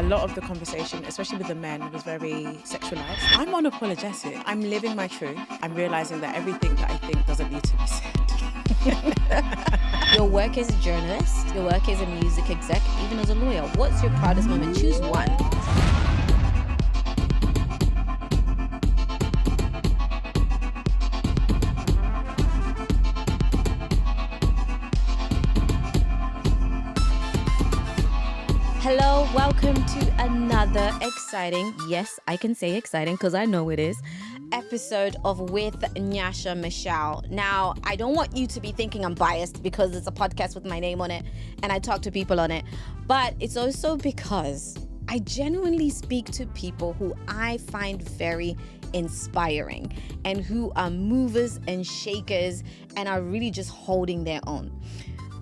a lot of the conversation, especially with the men, was very sexualized. I'm unapologetic. I'm living my truth. I'm realizing that everything that I think doesn't need to be said. Your work as a journalist, your work as a music exec, even as a lawyer. What's your proudest moment? Choose one. Hello, welcome to another exciting, yes, I can say exciting because I know it is, episode of With Nyasha Michelle. Now, I don't want you to be thinking I'm biased because it's a podcast with my name on it and I talk to people on it, but it's also because I genuinely speak to people who I find very inspiring and who are movers and shakers and are really just holding their own.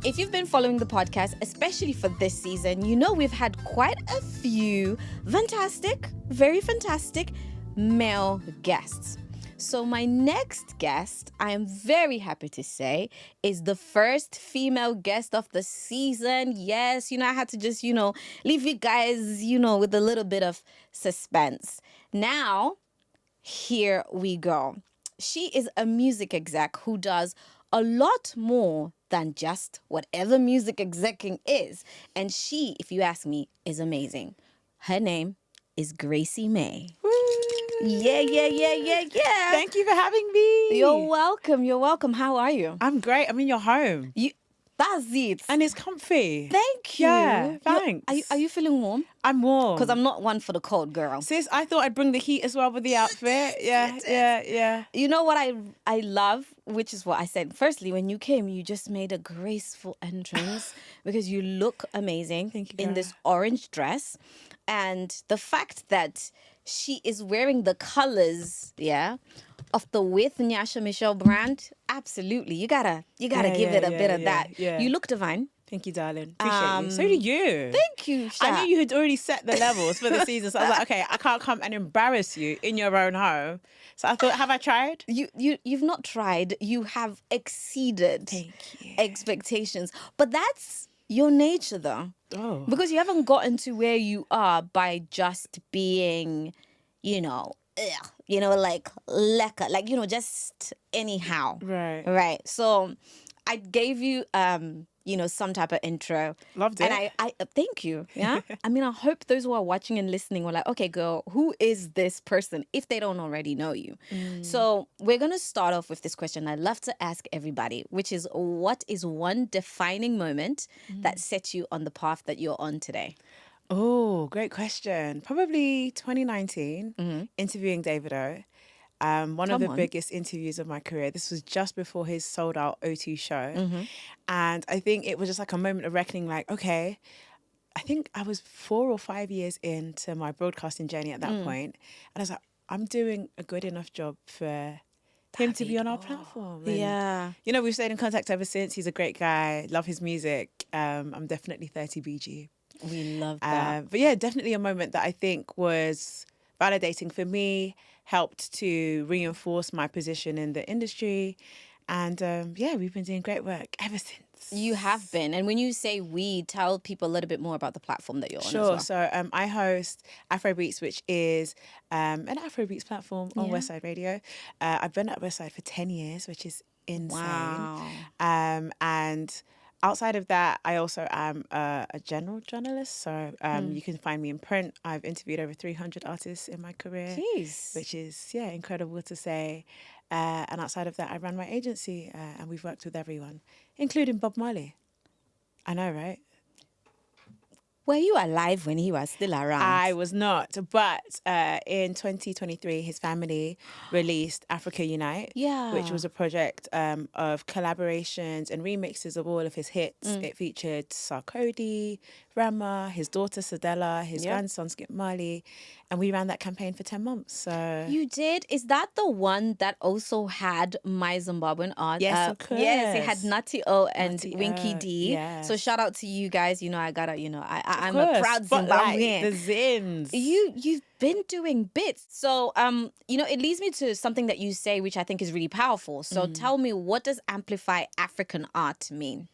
If you've been following the podcast, especially for this season, you know we've had quite a few fantastic, very fantastic male guests. So my next guest, I am very happy to say, is the first female guest of the season. Yes, I had to just, leave you guys, with a little bit of suspense. Now, here we go. She is a music exec who does a lot more than just whatever music execing is. And she, if you ask me, is amazing. Her name is Gracey Mae. Woo. Yeah. Thank you for having me. You're welcome. How are you? I'm great. I'm in your home. That's it. And it's comfy. Thank you. Yeah, thanks. Are you feeling warm? I'm warm. Because I'm not one for the cold, girl. Sis, I thought I'd bring the heat as well with the outfit. Yeah. You know what I love, which is what I said. Firstly, when you came, you just made a graceful entrance because you look amazing. Thank you, in girl. this orange dress. And the fact that she is wearing the colors, of the With Nyasha Michelle brand, absolutely. You gotta give it a bit of that. Yeah. You look divine. Thank you, darling. Appreciate you. So do you. Thank you, Sha. I knew you had already set the levels for the season. So I was like, okay, I can't come and embarrass you in your own home. So I thought, have I tried? You've not tried. You have exceeded expectations. But that's your nature, though. Oh. Because you haven't gotten to where you are by just being, like lekker, like, just anyhow. Right. So I gave you, some type of intro. Loved it. And I thank you. Yeah. I mean, I hope those who are watching and listening were like, okay, girl, who is this person if they don't already know you? So we're going to start off with this question I love to ask everybody, which is, what is one defining moment that set you on the path that you're on today? Oh, great question. Probably 2019, interviewing Davido. One of the biggest interviews of my career. This was just before his sold-out O2 show. And I think it was just like a moment of reckoning, like, okay, I think I was 4 or 5 years into my broadcasting journey at that point. And I was like, I'm doing a good enough job for him to be on our platform. And, we've stayed in contact ever since. He's a great guy. Love his music. I'm definitely 30 BG. We love that. But yeah, definitely a moment that I think was validating for me, helped to reinforce my position in the industry. And we've been doing great work ever since. You have been. And when you say we, tell people a little bit more about the platform that you're on as well. So I host Aphrobeats, which is an Aphrobeats platform on Westside Radio. I've been at Westside for 10 years, which is insane. Wow. And outside of that, I also am a general journalist. So you can find me in print. I've interviewed over 300 artists in my career. Jeez. Which is, incredible to say. And outside of that, I run my agency and we've worked with everyone, including Bob Marley. I know, right? Were you alive when he was still around? I was not. But in 2023, his family released Africa Unite, which was a project of collaborations and remixes of all of his hits. It featured Sarkodie, Rema, his daughter Sadella, his grandson Skip Marley, and we ran that campaign for 10 months. So you did? Is that the one that also had my Zimbabwean art? Yes, of course. Yes, it had Natty O and Natty Winky O, D. yes. So shout out to you guys. I gotta, I'm Of course. a proud Spotlight Zimbabwean. the Zims. You've been doing bits. So, it leads me to something that you say, which I think is really powerful. So tell me, what does amplify African art mean?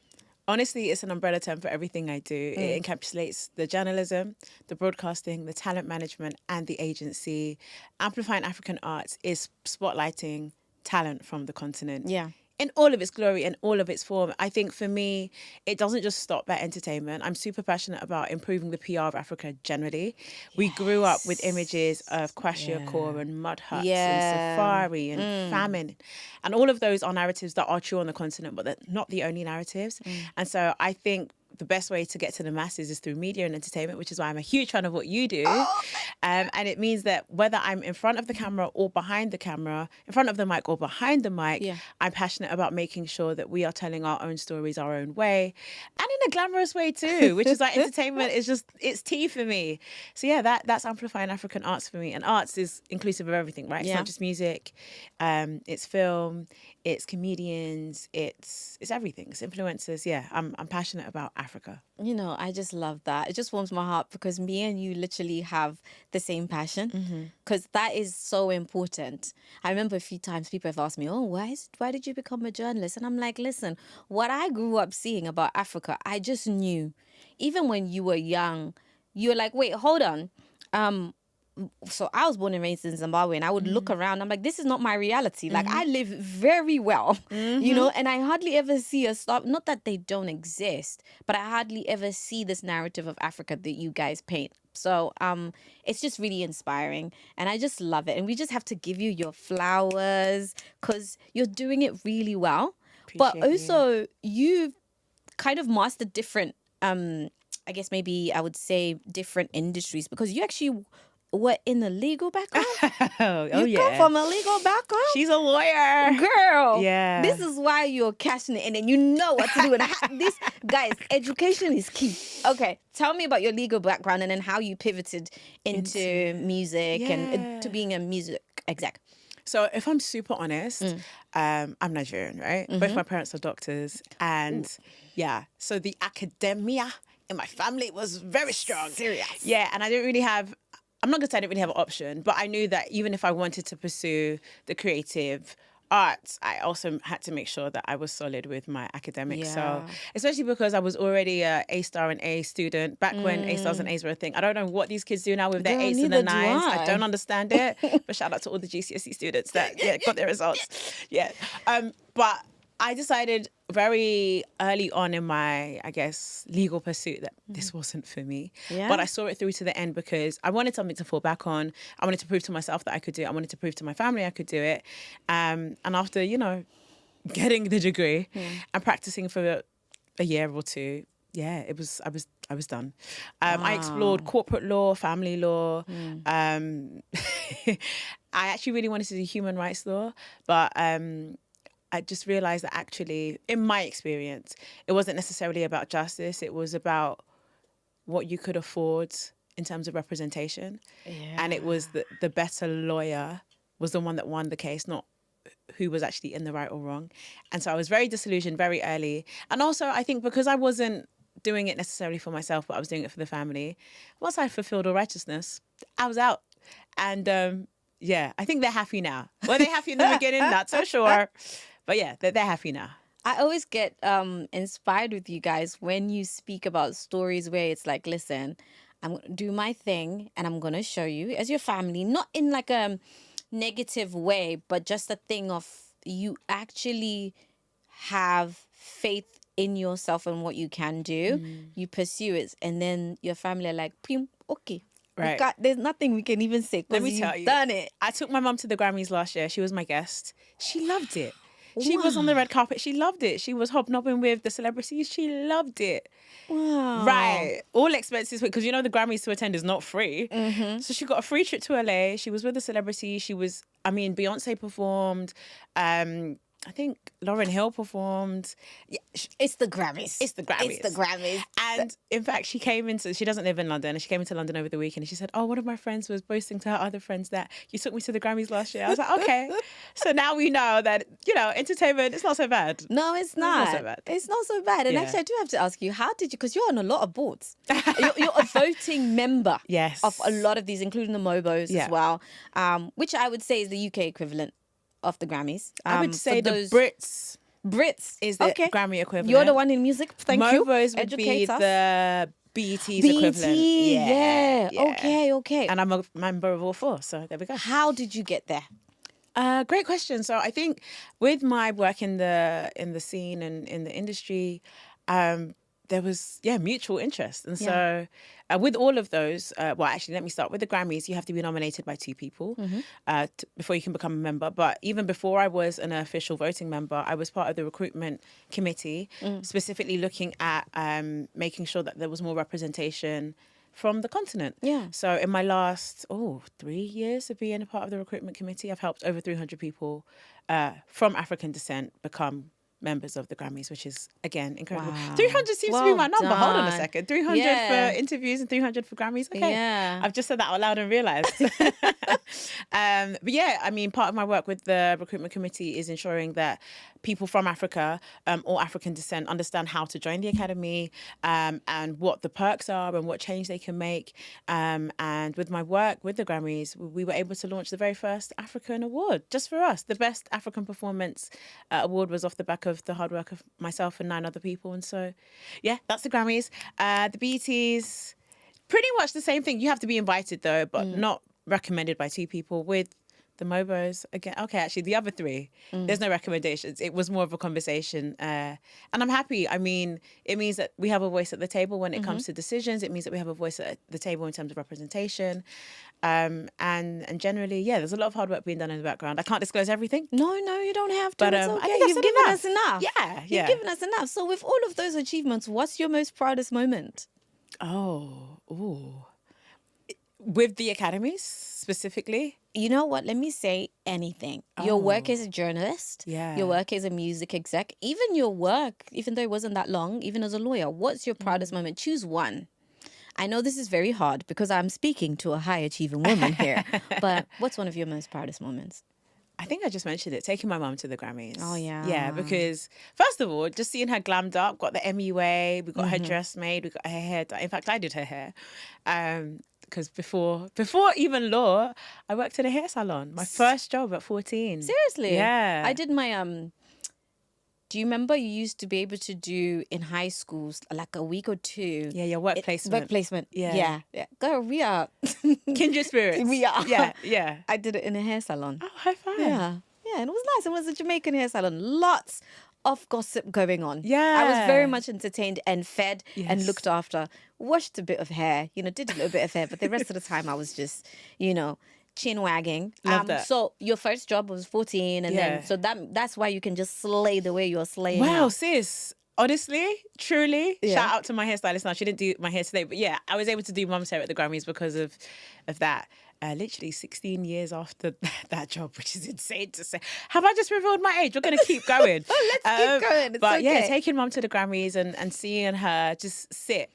Honestly, it's an umbrella term for everything I do. It encapsulates the journalism, the broadcasting, the talent management, and the agency. Amplifying African arts is spotlighting talent from the continent. Yeah. In all of its glory and all of its form. I think for me, it doesn't just stop at entertainment. I'm super passionate about improving the PR of Africa generally. We grew up with images of kwashiorkor and mud huts and safari and famine. And all of those are narratives that are true on the continent, but they're not the only narratives. And so I think the best way to get to the masses is through media and entertainment, which is why I'm a huge fan of what you do. And it means that whether I'm in front of the camera or behind the camera, in front of the mic or behind the mic, I'm passionate about making sure that we are telling our own stories our own way, and in a glamorous way too, which is like entertainment is just, it's tea for me. So yeah, that's amplifying African arts for me. And arts is inclusive of everything, right? It's not just music, it's film, it's comedians, it's everything. It's influencers. Yeah, I'm passionate about Africa. You know, I just love that. It just warms my heart because me and you literally have the same passion, because that is so important. I remember a few times people have asked me, oh, why did you become a journalist? And I'm like, listen, what I grew up seeing about Africa, I just knew. Even when you were young, you were like, wait, hold on. So I was born and raised in Zimbabwe, and I would look around. I'm like, this is not my reality. Like, I live very well, you know, and I hardly ever see a stop. Not that they don't exist, but I hardly ever see this narrative of Africa that you guys paint. So it's just really inspiring, and I just love it. And we just have to give you your flowers because you're doing it really well. But also, you've kind of mastered different, I guess maybe I would say different industries, because you actually were in a legal background. You come from a legal background. She's a lawyer, girl. Yeah, this is why you're cashing it in, and you know what to do. And this, guys, education is key. Okay, tell me about your legal background and then how you pivoted into music and to being a music exec. So if I'm super honest, I'm Nigerian, right? Both my parents are doctors, and so the academia in my family was very strong. Serious. Yeah, and I didn't really have, I'm not going to say I didn't really have an option, but I knew that even if I wanted to pursue the creative arts, I also had to make sure that I was solid with my academics. So especially because I was already a A-star and A student back when A-stars and A's were a thing. I don't know what these kids do now with their 8s and their 9s. I don't understand it. But shout out to all the GCSE students that got their results. But I decided very early on in my, I guess, legal pursuit that this wasn't for me. But I saw it through to the end because I wanted something to fall back on. I wanted to prove to myself that I could do it. I wanted to prove to my family I could do it. And after, you know, getting the degree and practicing for a year or two, I was done. I explored corporate law, family law. I actually really wanted to do human rights law, but I just realized that actually, in my experience, it wasn't necessarily about justice. It was about what you could afford in terms of representation. And it was the better lawyer was the one that won the case, not who was actually in the right or wrong. And so I was very disillusioned very early. And also, I think because I wasn't doing it necessarily for myself, but I was doing it for the family, once I fulfilled all righteousness, I was out. And I think they're happy now. Were they happy in the beginning? Not so sure. But yeah, they're happy now. I always get inspired with you guys when you speak about stories where it's like, listen, I'm going to do my thing and I'm going to show you as your family, not in like a negative way, but just a thing of you actually have faith in yourself and what you can do. You pursue it, and then your family are like, okay. Right. There's nothing we can even say because you've done it. I took my mum to the Grammys last year. She was my guest. She loved it. She was on the red carpet. She loved it. She was hobnobbing with the celebrities. She loved it. Wow. Right. All expenses, because you know the Grammys to attend is not free. So she got a free trip to LA. She was with the celebrities. Beyonce performed. I think Lauryn Hill performed. Yeah, it's the Grammys. It's the Grammys. It's the Grammys. And in fact, she doesn't live in London, and she came into London over the weekend, and she said, oh, one of my friends was boasting to her other friends that you took me to the Grammys last year. I was like, okay. So now we know that, you know, entertainment, it's not so bad. No, it's not. It's not so bad. It's not so bad. And actually, I do have to ask you, how did you, because you're on a lot of boards. you're a voting member of a lot of these, including the MOBOs as well, which I would say is the UK equivalent of the Grammys. I would say the Brits Brits is the Grammy equivalent. You're the one in music. Thank you. MOBOs would be the BET's equivalent. Yeah. Okay. And I'm a member of all four, so there we go. How did you get there? Great question. So I think with my work in the scene and in the industry, there was mutual interest, and so with all of those, well, actually, let me start with the Grammys. You have to be nominated by two people before you can become a member. But even before I was an official voting member, I was part of the recruitment committee, specifically looking at making sure that there was more representation from the continent. Yeah. So in my last 3 years of being a part of the recruitment committee, I've helped over 300 people from African descent become members of the Grammys, which is, again, incredible. Wow. 300 seems to be my number. Done. Hold on a second. 300 for interviews and 300 for Grammys. Okay. Yeah. I've just said that out loud and realised. But yeah, I mean, part of my work with the recruitment committee is ensuring that people from Africa or African descent understand how to join the Academy and what the perks are and what change they can make. And with my work with the Grammys, we were able to launch the very first African award just for us. The Best African Performance Award was off the back of the hard work of myself and 9 other people. And so, yeah, that's the Grammys. The BETs, pretty much the same thing. You have to be invited, though, but not recommended by 2 people. With the MOBOs, again, okay, actually, the other 3, there's no recommendations. It was more of a conversation. And I'm happy. I mean, it means that we have a voice at the table when it comes to decisions. It means that we have a voice at the table in terms of representation. And generally, yeah, there's a lot of hard work being done in the background. I can't disclose everything. No, you don't have to. But it's okay. I think You've given us enough. Yeah. You've given us enough. So with all of those achievements, what's your most proudest moment? With the Academies specifically? You know what? Let me say anything. Your work as a journalist, your work as a music exec, even your work, even though it wasn't that long, even as a lawyer, what's your proudest moment? Choose one. I know this is very hard because I'm speaking to a high achieving woman here, but what's one of your most proudest moments? I think I just mentioned it, taking my mum to the Grammys. Oh, yeah. Yeah, because first of all, just seeing her glammed up, got the MUA, we got her dress made, we got her hair done. In fact, I did her hair. Because before even law, I worked in a hair salon. My first job at 14. Seriously? Yeah. I did my do you remember you used to be able to do in high schools like a week or 2? Yeah, your work placement. Work placement. Yeah. Girl, we are kindred spirits. We are. Yeah. I did it in a hair salon. Oh, high five. Yeah, and it was nice. It was a Jamaican hair salon. Lots of gossip going on. Yeah. I was very much entertained and fed and looked after. Washed a bit of hair, did a little bit of hair, but the rest of the time I was just, chin wagging. Love that. So your first job was 14 and then so that's why you can just slay the way you're slaying. Wow, now. sis. Honestly, truly, shout out to my hairstylist now. She didn't do my hair today, but yeah, I was able to do mum's hair at the Grammys because of that. Literally 16 years after that job, which is insane to say. Have I just revealed my age? We're going to keep going. Let's keep going. It's but okay. yeah, taking mum to the Grammys and seeing her just sit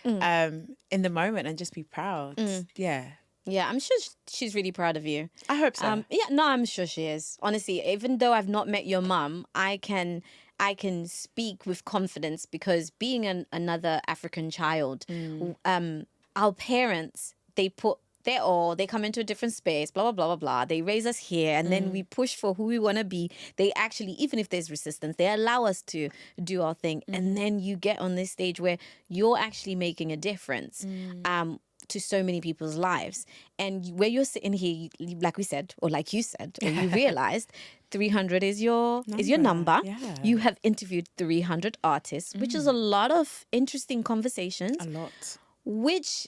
in the moment and just be proud. Yeah. Yeah, I'm sure she's really proud of you. I hope so. I'm sure she is. Honestly, even though I've not met your mum, I can speak with confidence because being another African child, our parents, they come into a different space, blah, blah, blah, blah, blah. They raise us here and then we push for who we want to be. They actually, even if there's resistance, they allow us to do our thing. And then you get on this stage where you're actually making a difference. To so many people's lives. And where you're sitting here, like we said, or like you said, or you realized 300 is your number. Yeah. You have interviewed 300 artists, which is a lot of interesting conversations. A lot.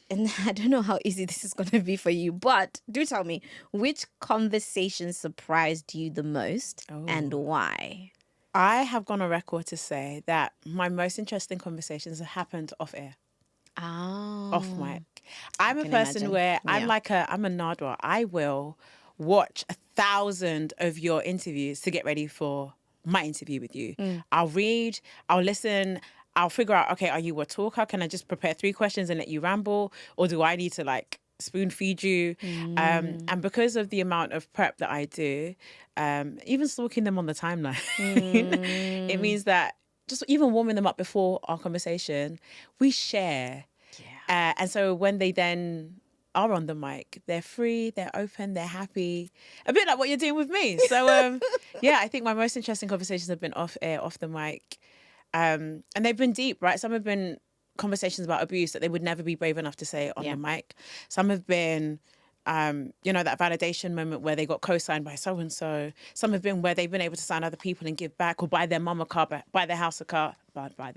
And I don't know how easy this is going to be for you, but do tell me, which conversation surprised you the most and why? I have gone on record to say that my most interesting conversations have happened off air. Off mic. I'm a person where I'm I'm a Nadwa. I will watch 1,000 of your interviews to get ready for my interview with you. I'll read, I'll listen, I'll figure out, okay, are you a talker? Can I just prepare 3 questions and let you ramble? Or do I need to spoon feed you? And because of the amount of prep that I do, even stalking them on the timeline, it means that just even warming them up before our conversation, we share. And so when they then are on the mic, they're free, they're open, they're happy. A bit like what you're doing with me. So, yeah, I think my most interesting conversations have been off air, off the mic. And they've been deep, right? Some have been conversations about abuse that they would never be brave enough to say on the mic. Some have been, that validation moment where they got co-signed by so-and-so. Some have been where they've been able to sign other people and give back, or buy their mum a car, buy their house a car, buy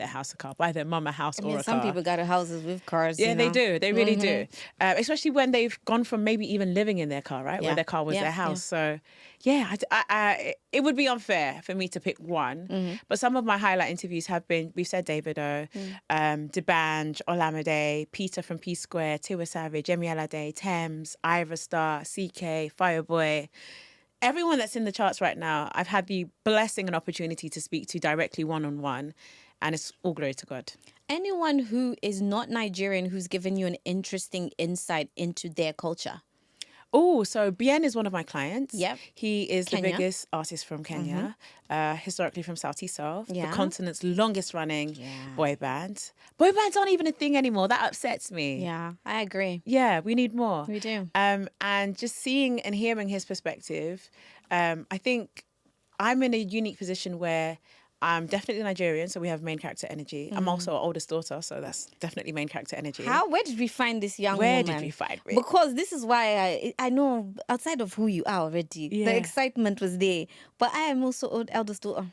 their mum a house or a car. Some people got houses with cars. Yeah, they do. They really do. Especially when they've gone from maybe even living in their car, right? Where their car was their house. So, yeah, it would be unfair for me to pick one. But some of my highlight interviews have been, we've said Davido, D'banj, Olamide, Peter from P Square, Tiwa Savage, Yemi Alade, Tems, Ira Star, CK, Fireboy. Everyone that's in the charts right now, I've had the blessing and opportunity to speak to directly one-on-one. And it's all glory to God. Anyone who is not Nigerian who's given you an interesting insight into their culture? Oh, so Bien is one of my clients. Yep. He is the biggest artist from Kenya, historically from Southeast South, the continent's longest running boy band. Boy bands aren't even a thing anymore. That upsets me. Yeah, I agree. Yeah, we need more. We do. And just seeing and hearing his perspective, I think I'm in a unique position where I'm definitely Nigerian, so we have main character energy. I'm also an oldest daughter, so that's definitely main character energy. Where did we find this young woman? Where did we find it? Because this is why I know, outside of who you are already, the excitement was there. But I am also eldest daughter.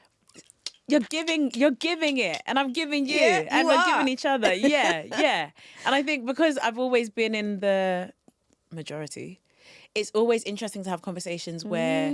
You're giving it, and I'm giving you, and we're giving each other. Yeah. And I think because I've always been in the majority, it's always interesting to have conversations where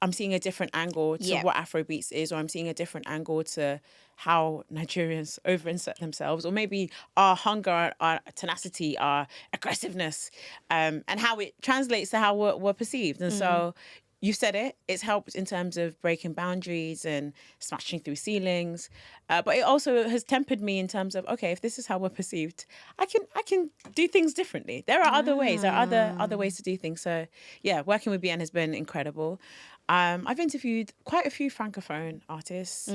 I'm seeing a different angle to what Afrobeats is, or I'm seeing a different angle to how Nigerians overinsert themselves, or maybe our hunger, our tenacity, our aggressiveness, and how it translates to how we're perceived. And so you said it, it's helped in terms of breaking boundaries and smashing through ceilings. But it also has tempered me in terms of, okay, if this is how we're perceived, I can do things differently. There are other ways, there are other ways to do things. So yeah, working with Bien has been incredible. I've interviewed quite a few Francophone artists.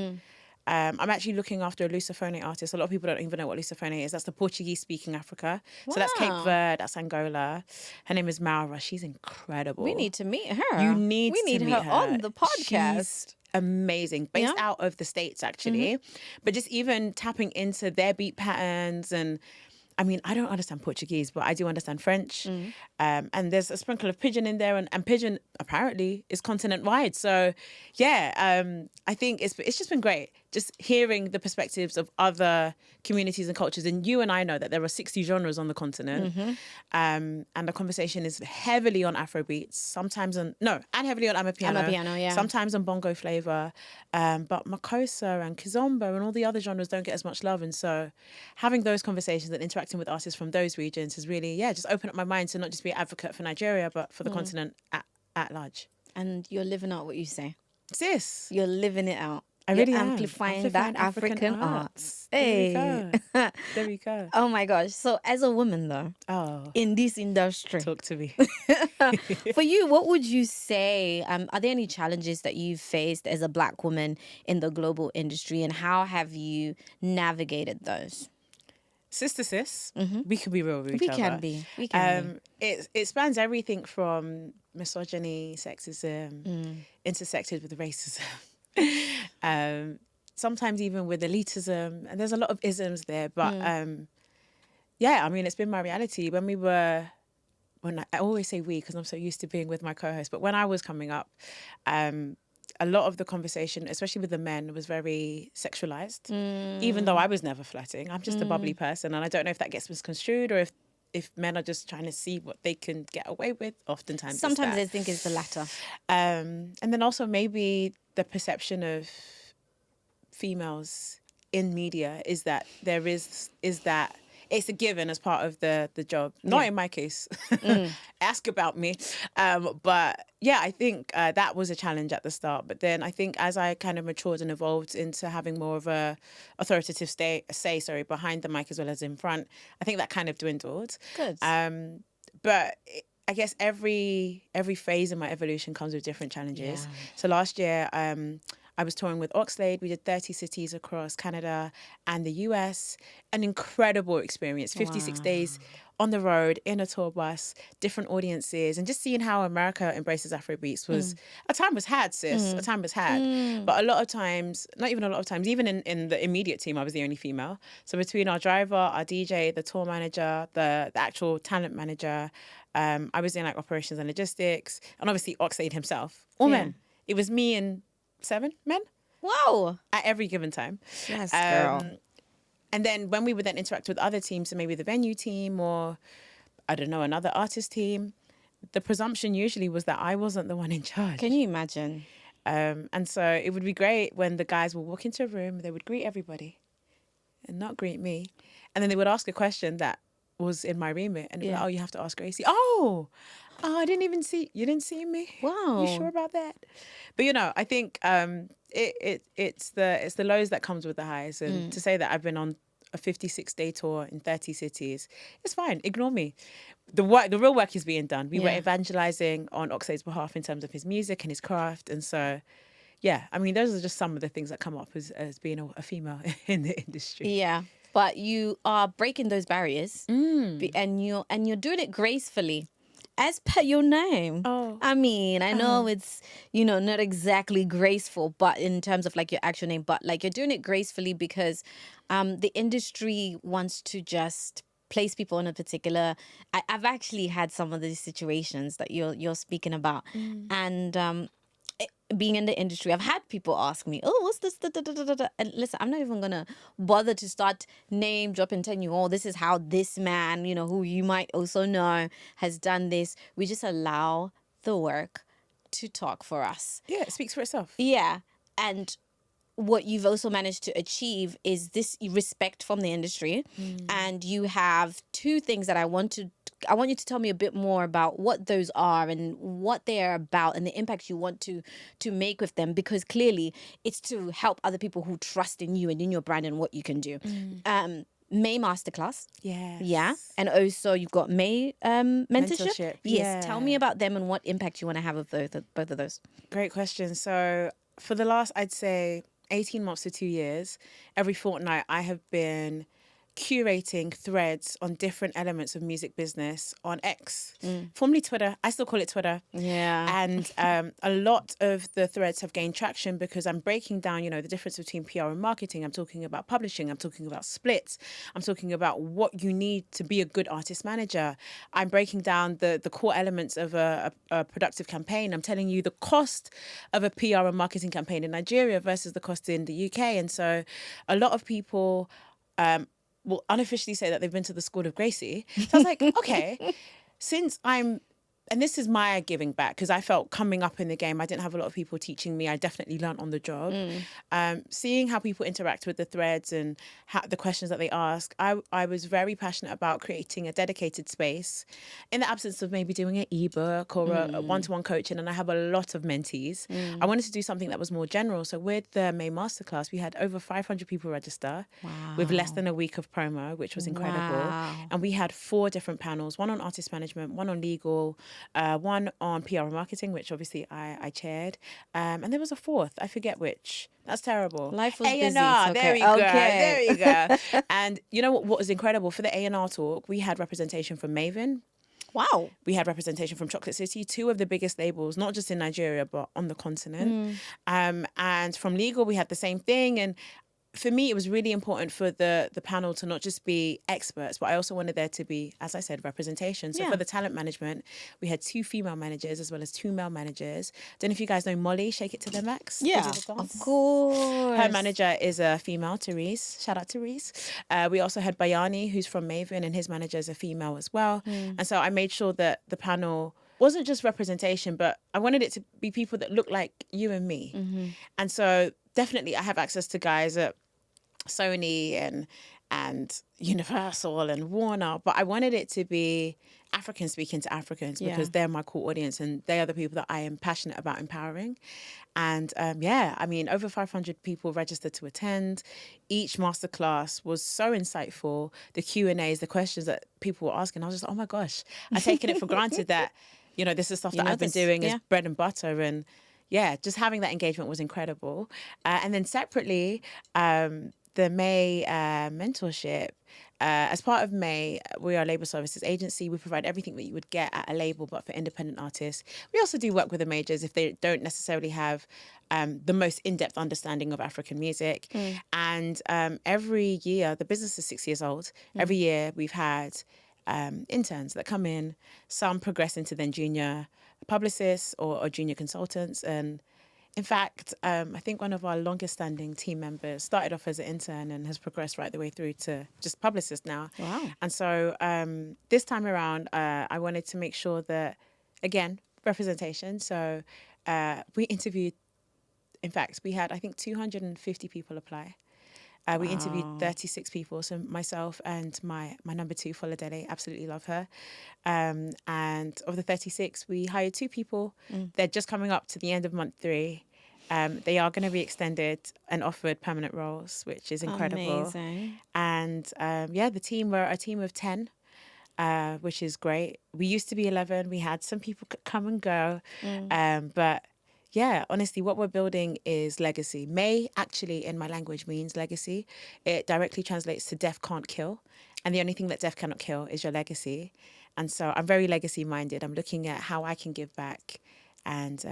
I'm actually looking after a Lusophone artist. A lot of people don't even know what Lusophone is. That's the Portuguese-speaking Africa. Wow. So that's Cape Verde, that's Angola. Her name is Maura. She's incredible. We need to meet her. You need to meet her on the podcast. She's amazing. Based out of the States, actually. But just even tapping into their beat patterns and... I mean, I don't understand Portuguese, but I do understand French. And there's a sprinkle of Pidgin in there. And Pidgin, apparently, is continent-wide. So, yeah, I think it's just been great. Just hearing the perspectives of other communities and cultures. And you and I know that there are 60 genres on the continent. And the conversation is heavily on Afrobeats, and heavily on Amapiano. Sometimes on bongo flavor. But Makossa and Kizomba and all the other genres don't get as much love. And so having those conversations and interacting with artists from those regions has really, just opened up my mind to not just be an advocate for Nigeria, but for the continent at large. And you're living out what you say. Sis. You're living it out. I really am. Amplifying that African arts. Hey. There we go. Oh my gosh. So as a woman though, in this industry. Talk to me. For you, what would you say, are there any challenges that you've faced as a Black woman in the global industry, and how have you navigated those? Sis, we can be real with each other. We can be. It spans everything from misogyny, sexism, intersected with racism. Sometimes even with elitism, and there's a lot of isms there, but I mean, it's been my reality. I always say we because I'm so used to being with my co-host, but when I was coming up, a lot of the conversation, especially with the men, was very sexualized, even though I was never flirting. I'm just a bubbly person, and I don't know if that gets misconstrued or if men are just trying to see what they can get away with. Sometimes I think it's the latter. And then also maybe the perception of females in media is that there is that it's a given as part of the job. Not in my case. Ask about me. But yeah, I think that was a challenge at the start. But then I think as I kind of matured and evolved into having more of a authoritative say behind the mic as well as in front, I think that kind of dwindled. Good. But I guess every phase of my evolution comes with different challenges. Yeah. So last year, I was touring with Oxlade. We did 30 cities across Canada and the US. An incredible experience. 56 days on the road, in a tour bus, different audiences, and just seeing how America embraces Afrobeats was, a time was had, sis. A time was had. But a lot of times, not even a lot of times, even in the immediate team, I was the only female. So between our driver, our DJ, the tour manager, the actual talent manager, I was in like operations and logistics, and obviously Oxlade himself, all men. It was me and 7 men. Wow. At every given time. Yes, girl. And then when we would then interact with other teams, so maybe the venue team or, I don't know, another artist team, the presumption usually was that I wasn't the one in charge. Can you imagine? And so it would be great when the guys would walk into a room, they would greet everybody and not greet me. And then they would ask a question that was in my remit. And like, oh, you have to ask Gracey. Oh, I didn't even see, you didn't see me? Wow. You sure about that? But, you know, I think it's the lows that comes with the highs. And to say that I've been on a 56-day tour in 30 cities, it's fine. Ignore me. The real work is being done. We were evangelizing on Oxlade's behalf in terms of his music and his craft. And so, yeah, I mean, those are just some of the things that come up as being a female in the industry. Yeah. But you are breaking those barriers and you're doing it gracefully. As per your name. Oh. I mean, I know it's, you know, not exactly graceful, but in terms of like your actual name, but like you're doing it gracefully because the industry wants to just place people in a particular. I've actually had some of these situations that you're speaking about, and being in the industry, I've had people ask me, "Oh, what's this?" And listen, I'm not even gonna bother to start name dropping, telling you, "Oh, this is how this man, you know, who you might also know, has done this." We just allow the work to talk for us. Yeah, it speaks for itself. Yeah, and what you've also managed to achieve is this respect from the industry, and you have 2 things that I want you to tell me a bit more about what those are and what they are about and the impact you want to make with them, because clearly it's to help other people who trust in you and in your brand and what you can do. M.A.E. Masterclass. Yes. Yeah. And also you've got M.A.E. Mentorship. Yes. Yeah. Tell me about them and what impact you want to have with both of those. Great question. So for the last, I'd say, 18 months to 2 years, every fortnight I have been curating threads on different elements of music business on X, formerly Twitter. I still call it Twitter. Yeah. And a lot of the threads have gained traction because I'm breaking down, you know, the difference between PR and marketing. I'm talking about publishing. I'm talking about splits. I'm talking about what you need to be a good artist manager. I'm breaking down the core elements of a productive campaign. I'm telling you the cost of a PR and marketing campaign in Nigeria versus the cost in the UK. And so a lot of people will unofficially say that they've been to the school of Gracey. So I was like, okay, since and this is my giving back, because I felt coming up in the game, I didn't have a lot of people teaching me. I definitely learned on the job. Seeing how people interact with the threads and the questions that they ask, I was very passionate about creating a dedicated space in the absence of maybe doing an ebook or a one-to-one coaching. And I have a lot of mentees. I wanted to do something that was more general. So with the M.A.E. Masterclass, we had over 500 people register with less than a week of promo, which was incredible. And we had 4 different panels, one on artist management, one on legal, one on PR and marketing, which obviously I chaired, and there was a 4th. I forget which. That's terrible. Life was busy. A&R. There you go. There you go. And you know what was incredible? For the A&R talk, we had representation from Maven. Wow. We had representation from Chocolate City, 2 of the biggest labels, not just in Nigeria, but on the continent. And from legal, we had the same thing. And for me, it was really important for the panel to not just be experts, but I also wanted there to be, as I said, representation. So for the talent management, we had 2 female managers as well as 2 male managers. Don't know if you guys know Molly, Shake It to the Max. Yeah, of course. Her manager is a female, Therese. Shout out to Therese. We also had Bayani, who's from Maven, and his manager is a female as well. And so I made sure that the panel wasn't just representation, but I wanted it to be people that look like you and me. And so definitely I have access to guys at Sony and Universal and Warner, but I wanted it to be Africans speaking to Africans because they're my core audience and they are the people that I am passionate about empowering. And I mean, over 500 people registered to attend. Each masterclass was so insightful. The Q&As, the questions that people were asking, I was just, oh my gosh, I've taken it for granted that, you know, this is stuff that I've been doing as bread and butter. And yeah, just having that engagement was incredible. And then separately, the May mentorship. As part of M.A.E, we are a label services agency. We provide everything that you would get at a label, but for independent artists. We also do work with the majors if they don't necessarily have the most in-depth understanding of African music. And every year, the business is 6 years old. Every year we've had interns that come in. Some progress into then junior publicists or junior consultants. And in fact, I think one of our longest standing team members started off as an intern and has progressed right the way through to just publicist now. Wow. And so this time around, I wanted to make sure that, again, representation. So we interviewed, in fact, we had, I think, 250 people apply. We interviewed 36 people, so myself and my number 2, Folodele, absolutely love her. And of the 36, we hired 2 people. They're just coming up to the end of month 3. They are going to be extended and offered permanent roles, which is incredible. Amazing. And the team were a team of 10, which is great. We used to be 11. We had some people come and go, but yeah, honestly, what we're building is legacy. M.A.E actually, in my language, means legacy. It directly translates to death can't kill. And the only thing that death cannot kill is your legacy. And so I'm very legacy minded. I'm looking at how I can give back. And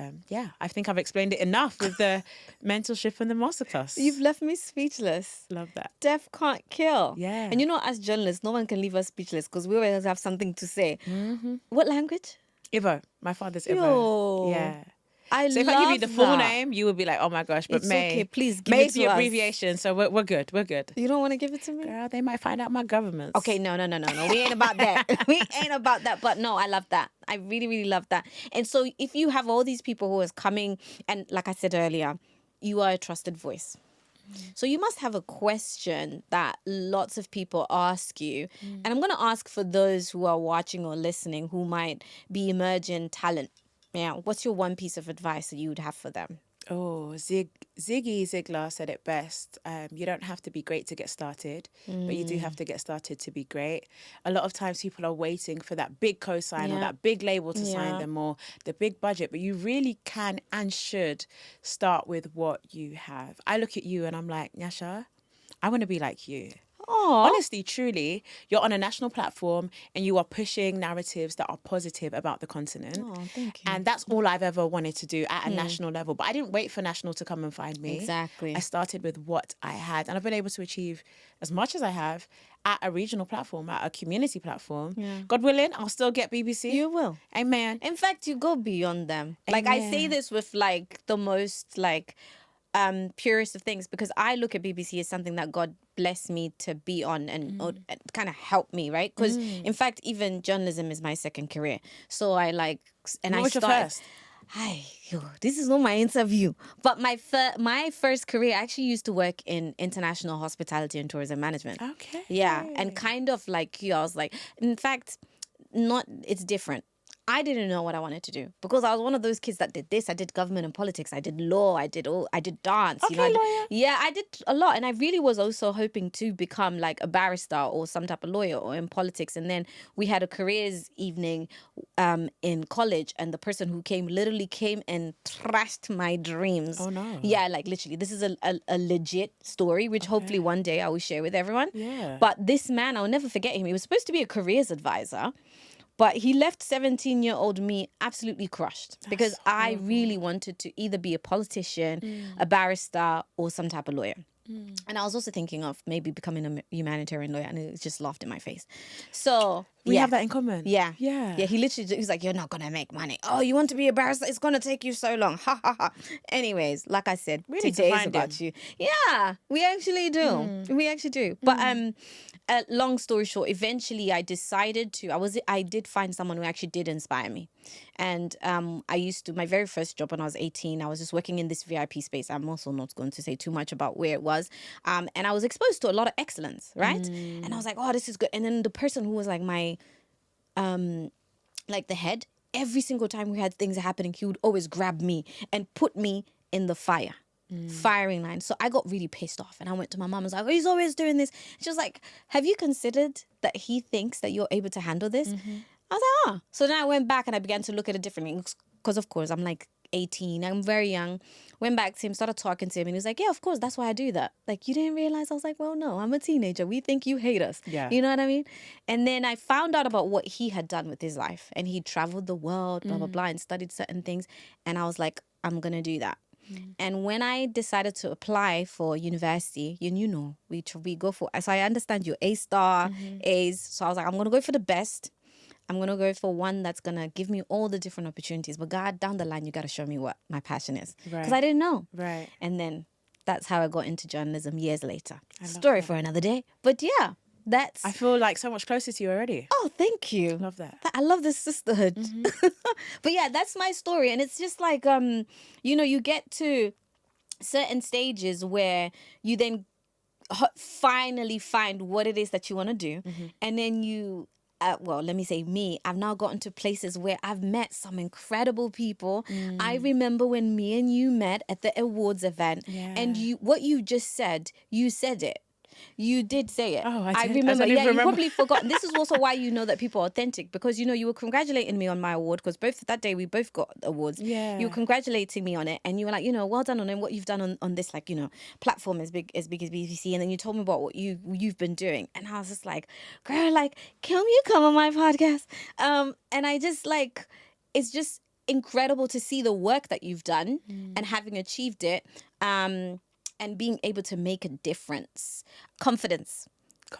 I think I've explained it enough with the mentorship and the masterclass. You've left me speechless. Love that. Death can't kill. Yeah. And as journalists, no one can leave us speechless because we always have something to say. What language? Ivo. My father's Ivo. Yo. Yeah. So if I give you the full name, you would be like, oh my gosh, but it's M.A.E. okay, please give M.A.E.'s it to the us. abbreviation, so we're good. We're good. You don't want to give it to me? Girl, they might find out my government. Okay, no. We ain't about that. We ain't about that. But no, I love that. I really, really love that. And so if you have all these people who is coming, and like I said earlier, you are a trusted voice. So you must have a question that lots of people ask you. And I'm going to ask for those who are watching or listening who might be emerging talent. Yeah, what's your one piece of advice that you would have for them? Oh, Ziggy Ziglar said it best. You don't have to be great to get started, but you do have to get started to be great. A lot of times people are waiting for that big cosign or that big label to sign them or the big budget, but you really can and should start with what you have. I look at you and I'm like, Nyasha, I want to be like you. Aww. Honestly, truly, you're on a national platform and you are pushing narratives that are positive about the continent. Oh, thank you. And that's all I've ever wanted to do at a national level. But I didn't wait for national to come and find me. Exactly. I started with what I had. And I've been able to achieve as much as I have at a regional platform, at a community platform. Yeah. God willing, I'll still get BBC. You will. Amen. In fact, you go beyond them. Amen. Like, I say this with, like, the most, like, purest of things, because I look at BBC as something that God blessed me to be on and kind of help me, right? Because in fact, even journalism is my second career. So I like, and what I was started. Your first? Hi, this is not my interview, but my first career, I actually used to work in international hospitality and tourism management. Okay. Yeah, and kind of like you, I was like, in fact, it's different. I didn't know what I wanted to do because I was one of those kids that did this. I did government and politics. I did law. I did dance. Okay, lawyer. Yeah, I did a lot. And I really was also hoping to become like a barrister or some type of lawyer or in politics. And then we had a careers evening in college, and the person who literally came and trashed my dreams. Oh, no. Yeah, like literally. This is a legit story, which hopefully one day I will share with everyone. Yeah. But this man, I'll never forget him. He was supposed to be a careers advisor. But he left 17-year-old me absolutely crushed because I really wanted to either be a politician, a barrister, or some type of lawyer. And I was also thinking of maybe becoming a humanitarian lawyer, and it just laughed in my face. So we have that in common. Yeah. Yeah. Yeah. He was like, you're not going to make money. Oh, you want to be a barrister? It's going to take you so long. Ha ha ha. Anyways, like I said, today is about you. Yeah, we actually do. We actually do. But long story short, eventually I decided I did find someone who actually did inspire me. And my very first job when I was 18, I was just working in this VIP space. I'm also not going to say too much about where it was. And I was exposed to a lot of excellence, right? And I was like, oh, this is good. And then the person who was like my, like the head, every single time we had things happening, he would always grab me and put me in the firing line. So I got really pissed off, and I went to my mom and was like, oh, he's always doing this. She was like, have you considered that he thinks that you're able to handle this? I was like, So then I went back and I began to look at it differently because, of course, I'm like 18. I'm very young. Went back to him, started talking to him, and he was like, yeah, of course, that's why I do that. Like, you didn't realize? I was like, well, no, I'm a teenager. We think you hate us. Yeah. You know what I mean? And then I found out about what he had done with his life. And he traveled the world, blah, blah, blah, and studied certain things. And I was like, I'm going to do that. And when I decided to apply for university, you know, we go for, so I understand you're A-star, A's. So I was like, I'm going to go for the best. I'm going to go for one that's going to give me all the different opportunities. But God, down the line, you got to show me what my passion is. Because I didn't know. Right. And then that's how I got into journalism years later. Story for another day. But yeah, that's... I feel like so much closer to you already. Oh, thank you. Love that. I love this sisterhood. But yeah, that's my story. And it's just like, you know, you get to certain stages where you then finally find what it is that you want to do. And then you... well, let me say me, I've now gotten to places where I've met some incredible people. I remember when me and you met at the awards event, and what you just said, you said it. You did say it. Oh, I remember. Yeah, you probably forgot. This is also why you know that people are authentic, because you know you were congratulating me on my award, because both that day we both got awards. Yeah. You were congratulating me on it, and you were like, you know, well done on it, what you've done on this, like, you know, platform as big as BBC. And then you told me about what you've been doing, and I was just like, girl, like, can you come on my podcast? And I just like, it's just incredible to see the work that you've done and having achieved it. And being able to make a difference. Confidence.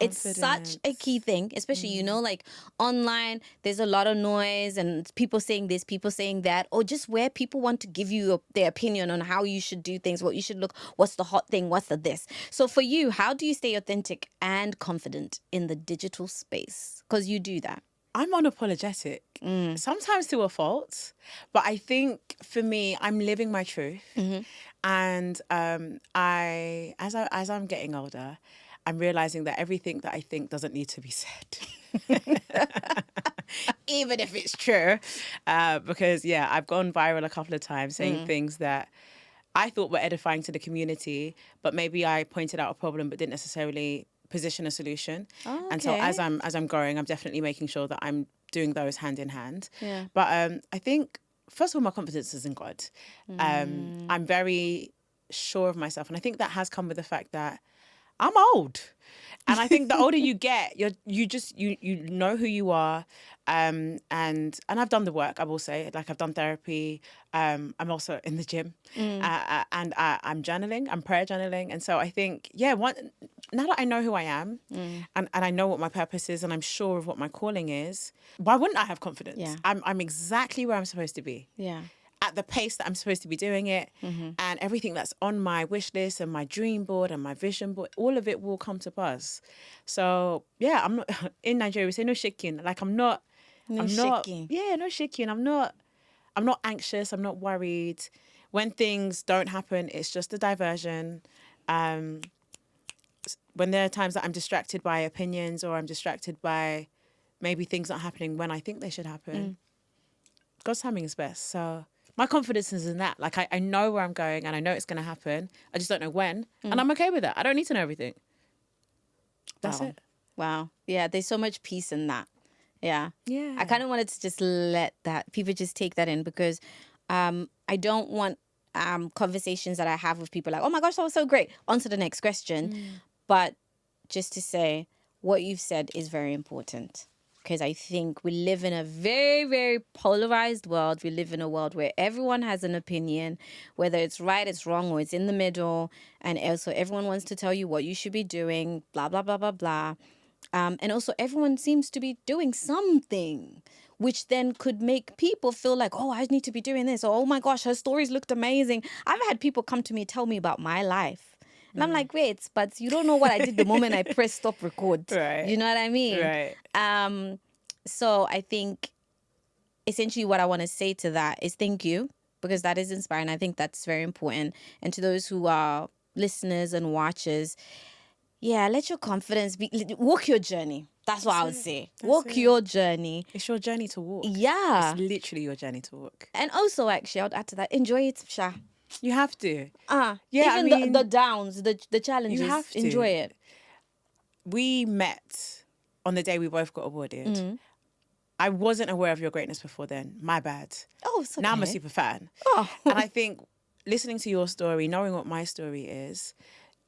It's such a key thing, especially, you know, like online, there's a lot of noise and people saying this, people saying that, or just where people want to give you their opinion on how you should do things, what you should look, what's the hot thing, what's the this. So for you, how do you stay authentic and confident in the digital space? Because you do that. I'm unapologetic, sometimes to a fault, but I think for me, I'm living my truth. And as I'm getting older, I'm realizing that everything that I think doesn't need to be said, even if it's true. Because I've gone viral a couple of times saying things that I thought were edifying to the community, but maybe I pointed out a problem but didn't necessarily position a solution. Oh, okay. And so as I'm growing, I'm definitely making sure that I'm doing those hand in hand. Yeah. But I think, first of all, my confidence is in God. I'm very sure of myself, and I think that has come with the fact that I'm old. And I think the older you get, you know who you are, and I've done the work. I will say, like, I've done therapy. I'm also in the gym, and I'm journaling. I'm prayer journaling, and so I think, now that I know who I am, and I know what my purpose is, and I'm sure of what my calling is, why wouldn't I have confidence? Yeah. I'm exactly where I'm supposed to be. Yeah. At the pace that I'm supposed to be doing it, and everything that's on my wish list and my dream board and my vision board, all of it will come to pass. So I'm not in Nigeria. We say no shaking. Like I'm not shaking. Yeah, no shaking. I'm not anxious. I'm not worried. When things don't happen, it's just a diversion. When there are times that I'm distracted by opinions, or I'm distracted by maybe things not happening when I think they should happen, God's timing is best. So my confidence is in that. Like, I know where I'm going and I know it's going to happen. I just don't know when. And I'm okay with that. I don't need to know everything. That's it. Wow. Yeah, there's so much peace in that. Yeah. Yeah. I kind of wanted to just let people just take that in, because I don't want conversations that I have with people like, oh my gosh, that was so great. On to the next question. But just to say, what you've said is very important. Because I think we live in a very, very polarized world. We live in a world where everyone has an opinion, whether it's right, it's wrong, or it's in the middle. And also everyone wants to tell you what you should be doing, blah, blah, blah, blah, blah. And also everyone seems to be doing something, which then could make people feel like, oh, I need to be doing this. Or, oh my gosh, her stories looked amazing. I've had people come to me, tell me about my life. And I'm like, wait, but you don't know what I did the moment I pressed stop record. Right. You know what I mean? Right. So I think essentially what I want to say to that is thank you, because that is inspiring. I think that's very important. And to those who are listeners and watchers, let your confidence walk your journey. That's what I would say. Walk your journey. It's your journey to walk. Yeah. It's literally your journey to walk. And also, actually, I would add to that, enjoy it, Sha. You have to. Even the downs, the challenges. You have to. Enjoy it. We met on the day we both got awarded. I wasn't aware of your greatness before then. My bad. Oh, it's okay. Now I'm a super fan. Oh. And I think listening to your story, knowing what my story is,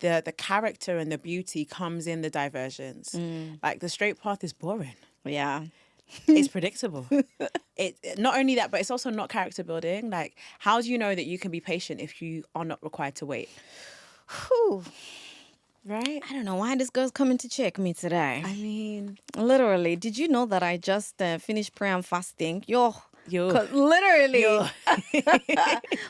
the character and the beauty comes in the diversions. Like the straight path is boring. Yeah. It's predictable. It not only that, but it's also not character building. Like, how do you know that you can be patient if you are not required to wait? Whew. Right? I don't know why this girl's coming to check me today. I mean, literally, did you know that I just finished prayer and fasting? Yo. 'Cause literally,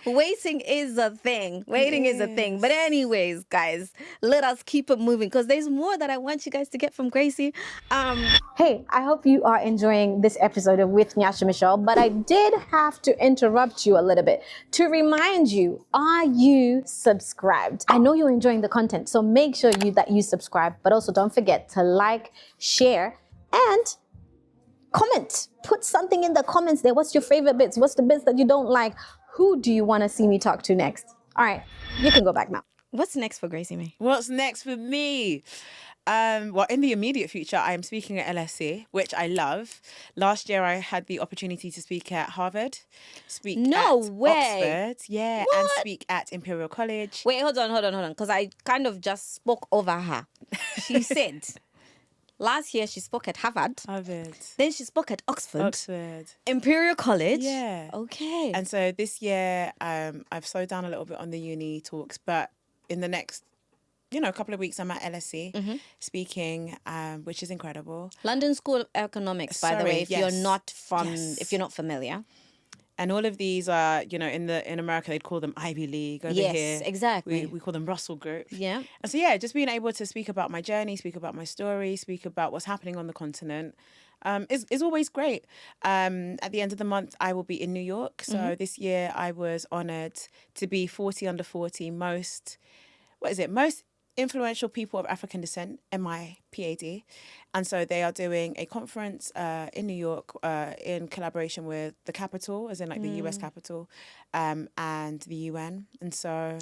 waiting is a thing. Waiting is a thing. But anyways, guys, let us keep it moving because there's more that I want you guys to get from Gracey. Hey, I hope you are enjoying this episode of With Nyasha Michelle, but I did have to interrupt you a little bit to remind you, are you subscribed? I know you're enjoying the content, so make sure that you subscribe, but also don't forget to like, share, and comment. Put something in the comments there. What's your favorite bits? What's the bits that you don't like? Who do you want to see me talk to next? All right, you can go back now. What's next for Gracey Mae? What's next for me? Well, in the immediate future, I am speaking at LSE, which I love. Last year, I had the opportunity to speak at Harvard, speak at Oxford, and speak at Imperial College. Wait, hold on, because I kind of just spoke over her. She said last year she spoke at Harvard. Then she spoke at Oxford. Imperial College. Yeah. Okay. And so this year, I've slowed down a little bit on the uni talks, but in the next, a couple of weeks, I'm at LSE speaking, which is incredible. London School of Economics, by the way, if you're not familiar. And all of these are, in America, they'd call them Ivy League. Over here, exactly. We call them Russell Group. Yeah. And so, just being able to speak about my journey, speak about my story, speak about what's happening on the continent is always great. At the end of the month, I will be in New York. So this year, I was honoured to be 40 under 40 most influential people of African descent, M.A.E. And so they are doing a conference in New York in collaboration with the Capitol, as in like the US Capitol, and the UN. And so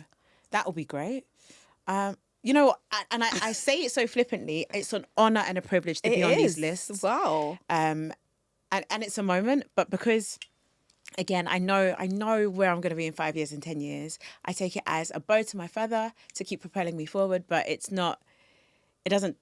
that will be great. And I say it so flippantly, it's an honour and a privilege to be on these lists. Wow. And it's a moment, but because... Again, I know where I'm going to be in 5 years and 10 years. I take it as a bow to my feather to keep propelling me forward, but it doesn't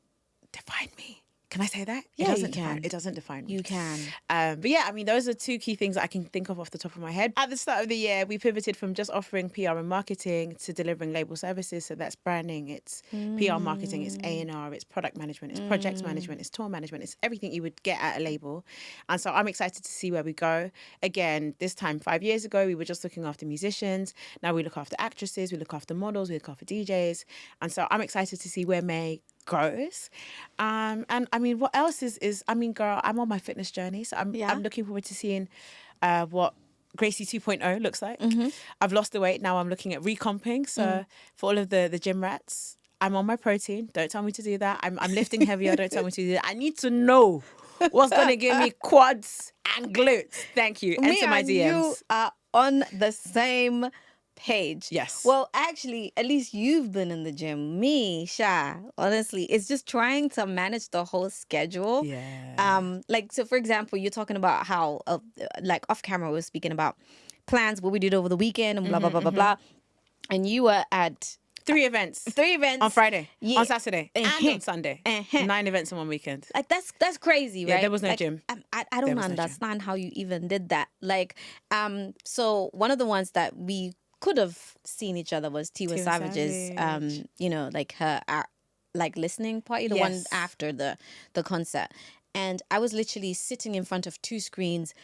define me. Can I say that? Yeah, It doesn't define me. You can. But yeah, I mean, those are two key things that I can think of off the top of my head. At the start of the year, we pivoted from just offering PR and marketing to delivering label services. So that's branding, it's PR marketing, it's A&R, it's product management, it's project management, it's tour management, it's everything you would get at a label. And so I'm excited to see where we go. Again, this time 5 years ago, we were just looking after musicians. Now we look after actresses, we look after models, we look after DJs. And so I'm excited to see where M.A.E. goes. And I mean, what else is girl, I'm on my fitness journey, so I'm looking forward to seeing what Gracey 2.0 looks like. I've lost the weight, now I'm looking at recomping. So for all of the gym rats, I'm on my protein. Don't tell me to do that. I'm lifting heavier. Don't tell me to do that. I need to know what's going to give me quads and glutes. Thank you. Enter my DMs. You are on the same page. Yes. Well, actually, at least you've been in the gym. Me, Sha, honestly, it's just trying to manage the whole schedule. Yeah. So for example, you're talking about how, off camera, we were speaking about plans, what we did over the weekend and blah, blah, blah, blah, blah. And you were at... Three events. On Friday, on Saturday, and on Sunday. 9 events in one weekend. Like, that's crazy, right? Yeah, there was no gym. I don't understand how you even did that. So one of the ones that we could have seen each other was Tiwa Savage's, her listening party, the one after the concert. And I was literally sitting in front of 2 screens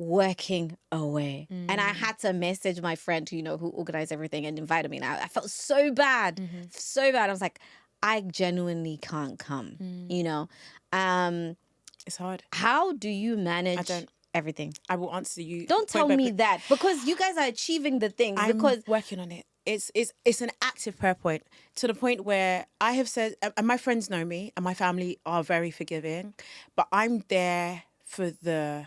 working away. And I had to message my friend who organized everything and invited me. And I felt so bad, so bad. I was like, I genuinely can't come, It's hard. How do you manage everything? I will answer you. Don't tell me that, because you guys are achieving the things. I'm working on it. It's an active prayer point, to the point where I have said, and my friends know me and my family are very forgiving, but I'm there for the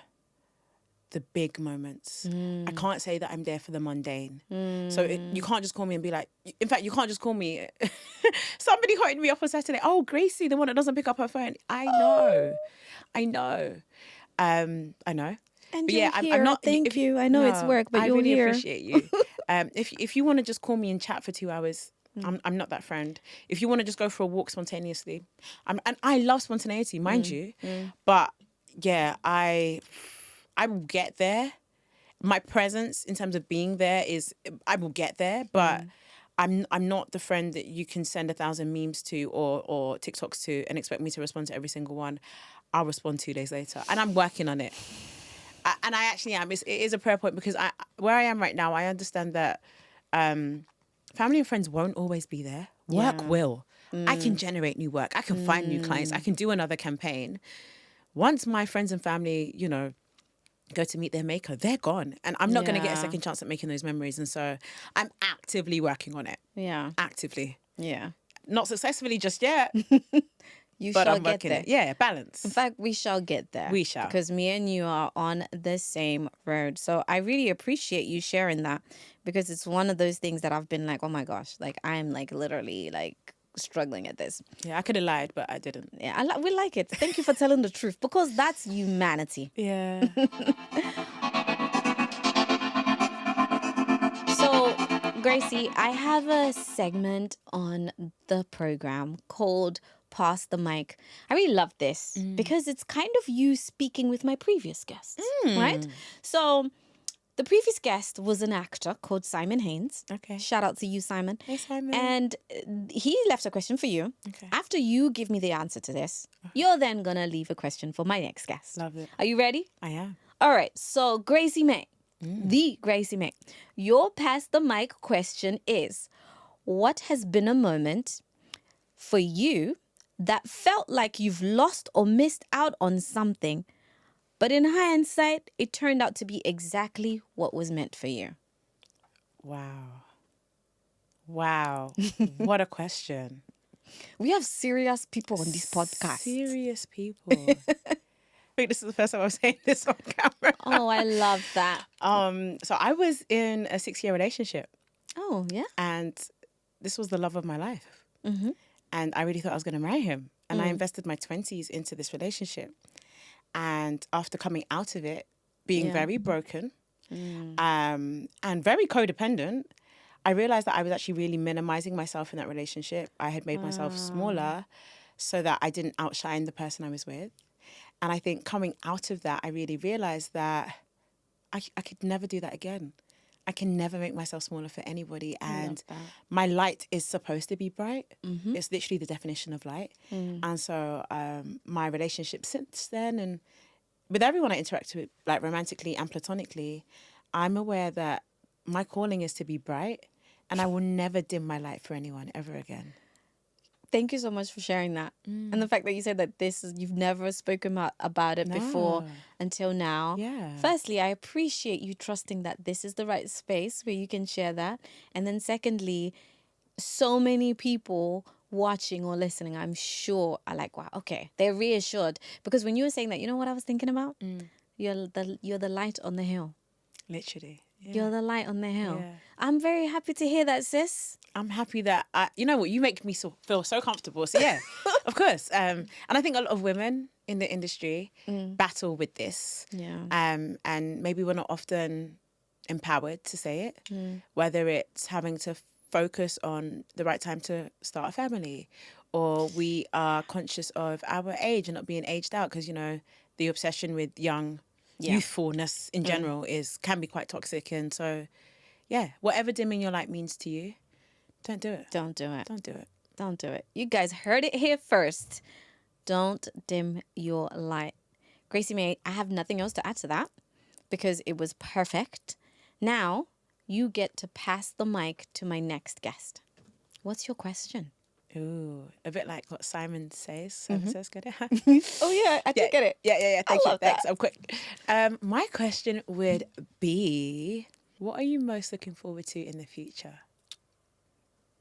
big moments. I can't say that I'm there for the mundane. So you can't just call me and be like, in fact, you can't just call me. Somebody hotted me up on Saturday. Oh, Gracey, the one that doesn't pick up her phone. I know. I know. And but you're yeah, here. I'm not. Thank you. I know it's work, but I you're really here. appreciate you. If you want to just call me and chat for 2 hours, I'm not that friend. If you want to just go for a walk spontaneously, and I love spontaneity, mind you. But yeah, I will get there. My presence in terms of being there is, I will get there, but I'm not the friend that you can send 1,000 memes to or TikToks to and expect me to respond to every single one. I'll respond 2 days later, and I'm working on it. And I actually am. It is a prayer point because where I am right now, I understand that family and friends won't always be there. Work will. I can generate new work. I can find new clients. I can do another campaign. Once my friends and family, go to meet their maker, they're gone. And I'm not going to get a second chance at making those memories. And so I'm actively working on it. Yeah. Actively. Yeah. Not successfully just yet. But I'm working it. Yeah, balance. In fact, we shall get there. We shall. Because me and you are on the same road. So I really appreciate you sharing that, because it's one of those things that I've been like, oh my gosh, like I'm like literally like struggling at this. Yeah, I could have lied, but I didn't. Yeah, we like it. Thank you for telling the truth, because that's humanity. Yeah. So, Gracey, I have a segment on the program called Pass the Mic. I really love this because it's kind of you speaking with my previous guests, right? So, the previous guest was an actor called Simon Haynes. Okay. Shout out to you, Simon. Hey, Simon. And he left a question for you. Okay. After you give me the answer to this, you're then going to leave a question for my next guest. Love it. Are you ready? I am. All right. So, Gracey Mae, the Gracey Mae, your Pass the Mic question is, what has been a moment for you that felt like you've lost or missed out on something, but in hindsight, it turned out to be exactly what was meant for you? Wow. What a question. We have serious people on this podcast. Serious people. I think this is the first time I'm saying this on camera. Oh, I love that. So I was in a 6-year relationship. Oh, yeah? And this was the love of my life. And I really thought I was going to marry him. And I invested my 20s into this relationship. And after coming out of it, being very broken and very codependent, I realized that I was actually really minimizing myself in that relationship. I had made myself smaller so that I didn't outshine the person I was with. And I think coming out of that, I really realized that I could never do that again. I can never make myself smaller for anybody. And my light is supposed to be bright. It's literally the definition of light. And so my relationship since then, and with everyone I interact with, like romantically and platonically, I'm aware that my calling is to be bright, and I will never dim my light for anyone ever again. Thank you so much for sharing that. And the fact that you said that you've never spoken about it before until now. Yeah. Firstly, I appreciate you trusting that this is the right space where you can share that. And then secondly, so many people watching or listening, I'm sure, are like, wow, okay, they're reassured. Because when you were saying that, you know what I was thinking about? You're the light on the hill. Literally. Yeah. You're the light on the hill. Yeah. I'm very happy to hear that, sis. I'm happy that, you know what, you make me feel so comfortable. So yeah, of course. And I think a lot of women in the industry battle with this. Yeah. And maybe we're not often empowered to say it, whether it's having to focus on the right time to start a family, or we are conscious of our age and not being aged out, because, the obsession with youthfulness in general can be quite toxic. And so, yeah, whatever dimming your light means to you, don't do it. Don't do it. Don't do it. Don't do it. You guys heard it here first. Don't dim your light. Gracey Mae, I have nothing else to add to that because it was perfect. Now you get to pass the mic to my next guest. What's your question? Ooh, a bit like what Simon says. Simon says, get it? Oh, yeah, I did get it. Yeah. Thank you. Thanks. That. I'm quick. My question would be, what are you most looking forward to in the future?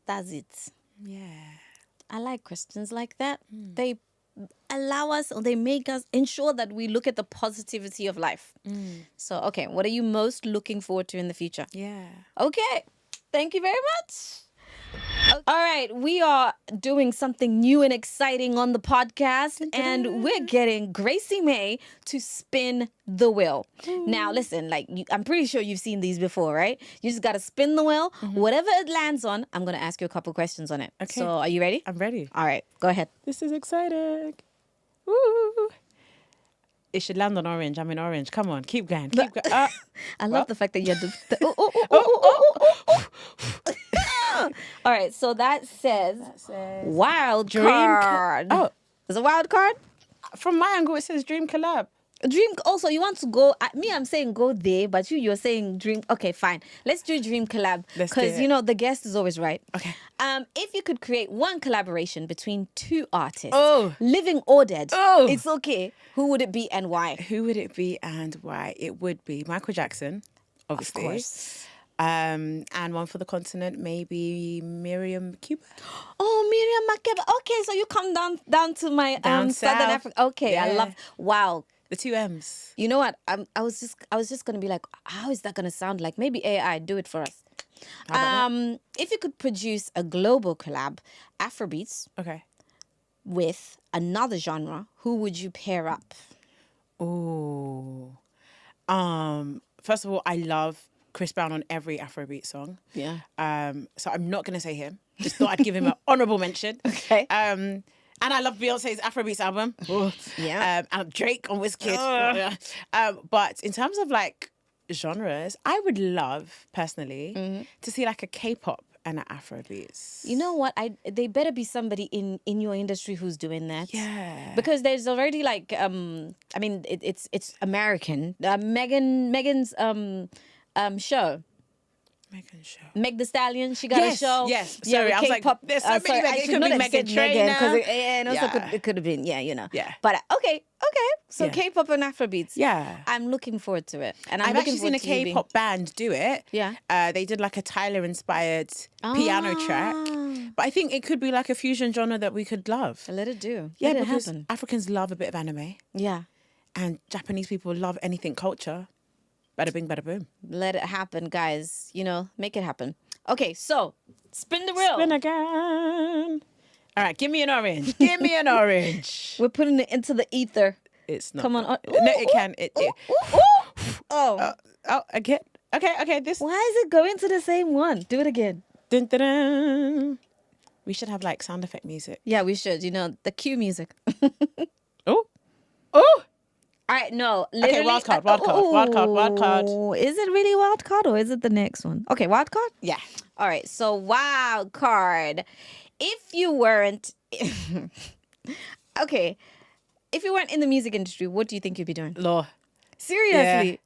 That's it. Yeah. I like questions like that. They allow us, or they make us ensure that we look at the positivity of life. So, okay, what are you most looking forward to in the future? Yeah. Okay, thank you very much. All right, we are doing something new and exciting on the podcast, and we're getting Gracey Mae to spin the wheel. Now, listen, I'm pretty sure you've seen these before, right? You just got to spin the wheel. Whatever it lands on, I'm going to ask you a couple questions on it. Okay. So, are you ready? I'm ready. All right, go ahead. This is exciting. Woo. It should land on orange. I'm in orange. Come on, keep going. Keep going. I love the fact that you're All right, so that says wild card. It's a wild card? From my angle, it says dream collab. Dream. Also, you want to go? I'm saying go there, but you're saying dream. Okay, fine. Let's do dream collab because the guest is always right. Okay. If you could create one collaboration between two artists, living or dead, it's okay. Who would it be and why? Who would it be and why? It would be Michael Jackson, obviously. Of course. And one for the continent, maybe Miriam Makeba. Oh, Miriam Makeba. Okay, so you come down to my Southern Africa. Okay, yeah. I love. Wow. The two M's. You know what? I was just gonna be like, how is that gonna sound like? Maybe AI, do it for us. If you could produce a global collab, Aphrobeats, with another genre, who would you pair up? Oh, first of all, I love Chris Brown on every Afrobeat song. Yeah. So I'm not gonna say him. Just thought I'd give him an honourable mention. Okay. And I love Beyonce's Afrobeats album. Yeah. And Drake on Wizkid. But in terms of genres, I would love personally to see a K-pop and an Afrobeats. You know what? They better be somebody in your industry who's doing that. Yeah. Because there's already it's American. Megan's show. Megan show. Meg the Stallion, she got a show. Yes, sorry, I was K-pop. There's so many Megan. It could be Megan Trainor. And also it could have been, Yeah. But okay. So K-pop and Afrobeats. Yeah. I'm looking forward to it. And I've actually seen a K-pop band do it. Yeah. They did a Tyler-inspired piano track. But I think it could be a fusion genre that we could love. Let it do. Yeah, Let it because happen. Africans love a bit of anime. Yeah. And Japanese people love anything culture. Bada bing, bada boom. Let it happen, guys. Make it happen. Okay, so spin the wheel. Spin again. All right, give me an orange. Give me an orange. We're putting it into the ether. It's not. Come on. No, it can. Again. Okay. This. Why is it going to the same one? Do it again. Dun, dun, dun. We should have sound effect music. Yeah, we should. The cue music. Oh. All right, no. Okay, wild card. Is it really wild card or is it the next one? Okay, wild card? Yeah. All right, so wild card. If you weren't... okay, if you weren't in the music industry, what do you think you'd be doing? Law. Seriously? Yeah.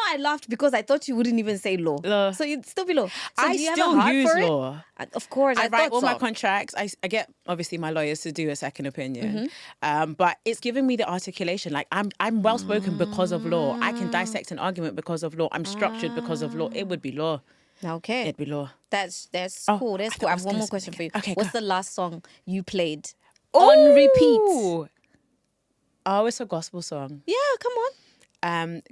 I laughed because I thought you wouldn't even say law. So you'd still be law. So I still use law. Of course, I write all my contracts. I get, obviously, my lawyers to do a second opinion. But it's giving me the articulation. I'm well-spoken because of law. I can dissect an argument because of law. I'm structured because of law. It would be law. Okay. It'd be law. That's cool. That's cool. I have one more question for you. Okay, What's the last song you played on repeat? Oh, it's a gospel song. Yeah, come on.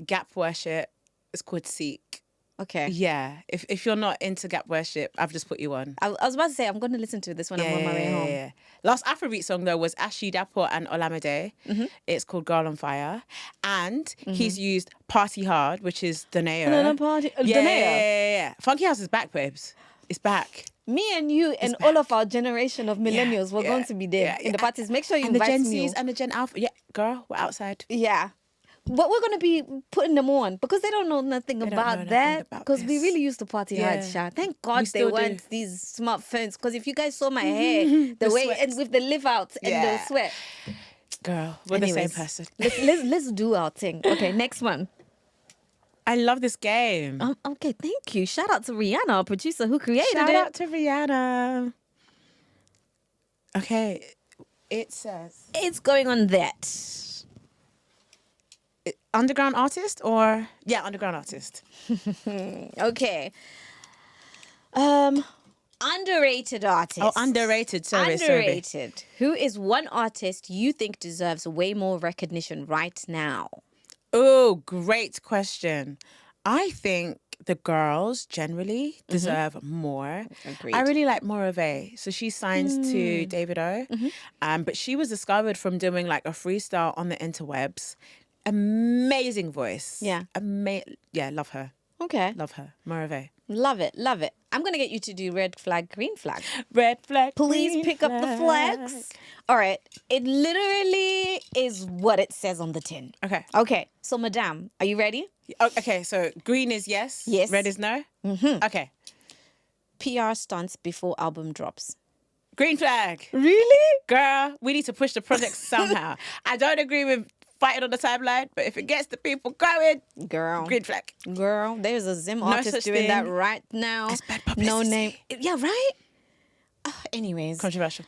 Gap worship. It's called Seek. Okay. Yeah. If you're not into gap worship, I've just put you on. I was about to say I'm going to listen to this when I'm on my way home. Yeah. Last Afrobeat song though was Ashi Dapo and Olamide. It's called Girl on Fire, and he's used Party Hard, which is Daneo. Yeah. Funky House is back, babes. It's back. Me and you and all of our generation of millennials were going to be there in the parties. Make sure you invite me. And the Gen Zs and the Gen Alpha. Yeah, girl, we're outside. Yeah. But we're going to be putting them on because they don't know nothing about that. Because we really used to party hard, Sha. Thank God they weren't these smartphones. Because if you guys saw my hair, the way and with the live out and the sweat. Girl, we're the same person. Let's do our thing. Okay, next one. I love this game. Okay, thank you. Shout out to Rihanna, our producer who created it. Shout out to Rihanna. Okay, it says... It's going on that. Underground artist or... Yeah, underground artist. Okay. Underrated artist. Oh, underrated. Sorry. Who is one artist you think deserves way more recognition right now? Oh, great question. I think the girls generally deserve more. Agreed. I really like M.A.E. So she signs to Davido. But she was discovered from doing like a freestyle on the interwebs. Amazing voice. Yeah. Yeah, love her. Okay. Love her. M.A.E. Love it. Love it. I'm going to get you to do red flag, green flag. Red flag. Please green pick flag. up the flags. All right. It literally is what it says on the tin. Okay. Okay. So, madame, are you ready? Okay, so green is yes. Yes. Red is no. Okay. PR stunts before album drops. Green flag. Really? Girl, we need to push the project somehow. I don't agree with fighting on the timeline, but if it gets the people going, Girl. green flag. Girl, there's a Zim No artist such doing that thing right now. as bad publicity. No name. Yeah, right? Anyways. Controversial.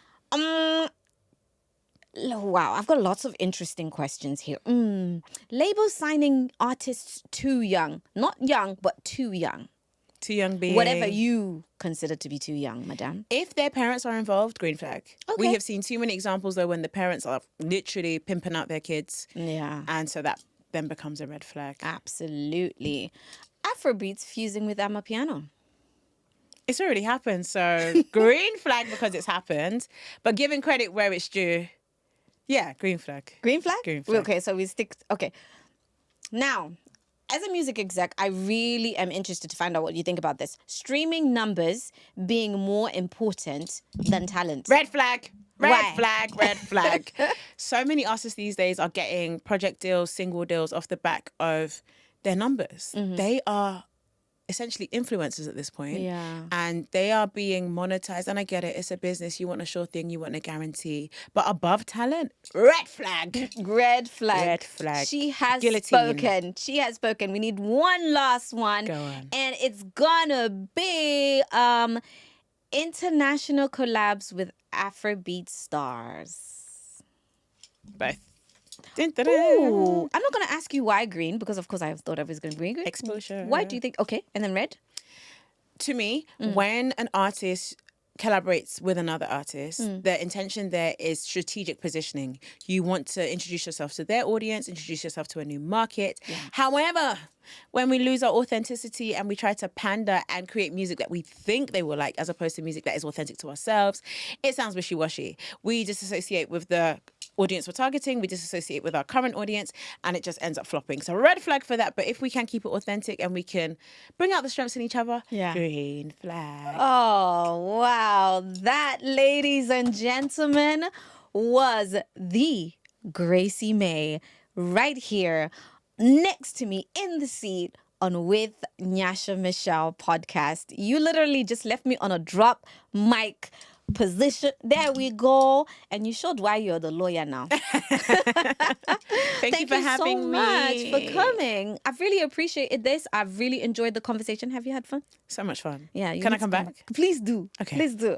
Wow, I've got lots of interesting questions here. Labels signing artists too young. Not young, but too young. Too young being... Whatever you consider to be too young, madame. If their parents are involved, green flag. Okay. We have seen too many examples, though, when the parents are literally pimping out their kids. Yeah. And so that then becomes a red flag. Absolutely. Aphrobeats fusing with Amapiano. It's already happened, so green flag because it's happened. But giving credit where it's due, yeah, green flag. Green flag? Green flag. Okay, so we stick... Okay. Now... As a music exec, I really am interested to find out what you think about this. Streaming numbers being more important than talent. Red flag. Red Why? flag, red flag. So many artists these days are getting project deals, single deals off the back of their numbers. They are essentially influencers at this point. Yeah. And they are being monetized. And I get it. It's a business. You want a sure thing. You want a guarantee. But above talent, red flag. Red flag. Red flag. She has Guillotine. spoken. She has spoken. We need one last one. Go on. And it's gonna be international collabs with Afrobeat stars. Both. Ooh. I'm not gonna ask you why green, because of course I thought I was gonna be green. Exposure. Why do you think? Okay, and then red. To me, when an artist collaborates with another artist, the intention there is strategic positioning. You want to introduce yourself to their audience, introduce yourself to a new market. Yeah. However, when we lose our authenticity and we try to pander and create music that we think they will like, as opposed to music that is authentic to ourselves, it sounds wishy-washy. We disassociate with the audience we're targeting, we disassociate with our current audience, and it just ends up flopping. So red flag for that. But if we can keep it authentic and we can bring out the strengths in each other, green flag. Oh, wow. That, ladies and gentlemen, was the Gracey Mae right here next to me in the seat on With Nyasha Michelle podcast. You literally just left me on a drop mic position. There we go. And you showed why you're the lawyer now. Thank you for having me. Thank you so much for coming. I've really appreciated this. I've really enjoyed the conversation. Have you had fun? So much fun. Yeah. Can I come back? Please do. Okay. Please do.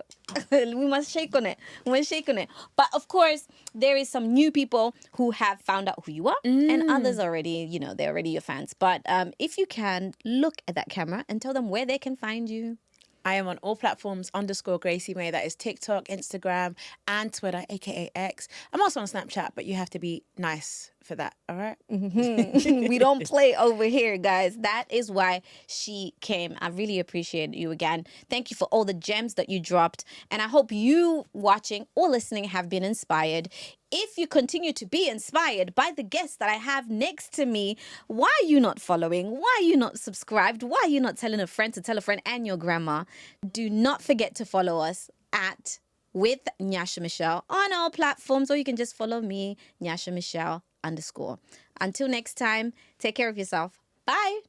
We must shake on it. We must shake on it. But of course, there is some new people who have found out who you are, and others already, they're already your fans. But if you can, look at that camera and tell them where they can find you. I am on all platforms _Gracey Mae. That is TikTok, Instagram, and Twitter, aka X. I'm also on Snapchat, but you have to be nice for that, all right? We don't play over here, guys. That is why she came. I really appreciate you again. Thank you for all the gems that you dropped. And I hope you watching or listening have been inspired. If you continue to be inspired by the guests that I have next to me, why are you not following? Why are you not subscribed? Why are you not telling a friend to tell a friend and your grandma? Do not forget to follow us at With Nyasha Michelle on all platforms, or you can just follow me, Nyasha Michelle _. Until next time, take care of yourself. Bye.